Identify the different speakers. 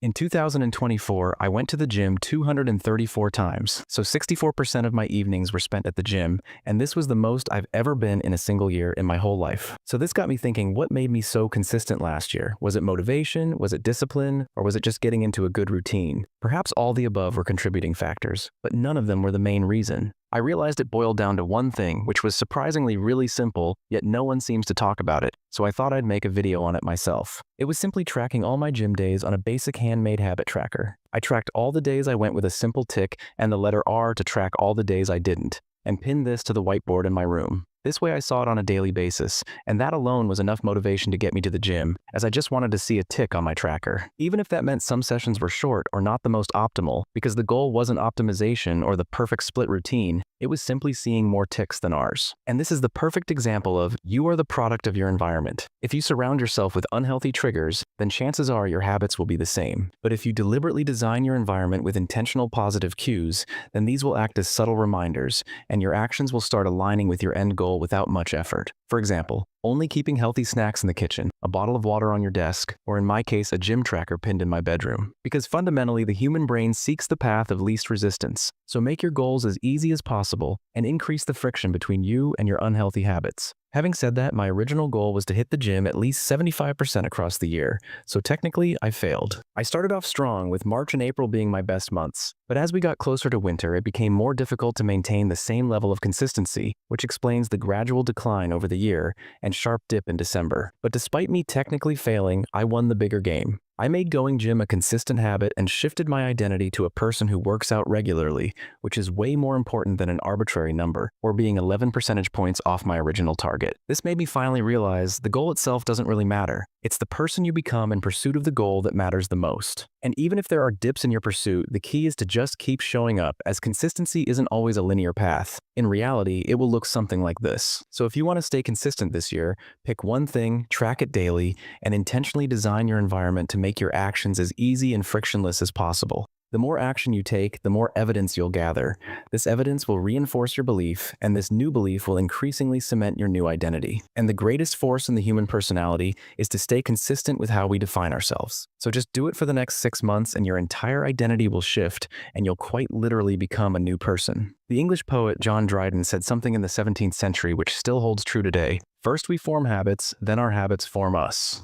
Speaker 1: In 2024, I went to the gym 234 times, so 64% of my evenings were spent at the gym, and this was the most I've ever been in a single year in my whole life. So this got me thinking, what made me so consistent last year? Was it motivation? Was it discipline? Or was it just getting into a good routine? Perhaps all the above were contributing factors, but none of them were the main reason. I realized it boiled down to one thing, which was surprisingly really simple, yet no one seems to talk about it, so I thought I'd make a video on it myself. It was simply tracking all my gym days on a basic handmade habit tracker. I tracked all the days I went with a simple tick and the letter R to track all the days I didn't, and pinned this to the whiteboard in my room. This way I saw it on a daily basis, and that alone was enough motivation to get me to the gym, as I just wanted to see a tick on my tracker. Even if that meant some sessions were short or not the most optimal, because the goal wasn't optimization or the perfect split routine, it was simply seeing more ticks than ours. And this is the perfect example of you are the product of your environment. If you surround yourself with unhealthy triggers, then chances are your habits will be the same. But if you deliberately design your environment with intentional positive cues, then these will act as subtle reminders, and your actions will start aligning with your end goal without much effort. For example, only keeping healthy snacks in the kitchen, a bottle of water on your desk, or in my case, a gym tracker pinned in my bedroom. Because fundamentally, the human brain seeks the path of least resistance. So make your goals as easy as possible and increase the friction between you and your unhealthy habits. Having said that, my original goal was to hit the gym at least 75% across the year, so technically I failed. I started off strong, with March and April being my best months, but as we got closer to winter, it became more difficult to maintain the same level of consistency, which explains the gradual decline over the year and sharp dip in December. But despite me technically failing, I won the bigger game. I made going gym a consistent habit and shifted my identity to a person who works out regularly, which is way more important than an arbitrary number, or being 11 percentage points off my original target. This made me finally realize the goal itself doesn't really matter. It's the person you become in pursuit of the goal that matters the most. And even if there are dips in your pursuit, the key is to just keep showing up, as consistency isn't always a linear path. In reality, it will look something like this. So if you want to stay consistent this year, pick one thing, track it daily, and intentionally design your environment to make your actions as easy and frictionless as possible. The more action you take, the more evidence you'll gather. This evidence will reinforce your belief, and this new belief will increasingly cement your new identity. And the greatest force in the human personality is to stay consistent with how we define ourselves. So just do it for the next 6 months and your entire identity will shift, and you'll quite literally become a new person. The English poet John Dryden said something in the 17th century which still holds true today. First we form habits, then our habits form us.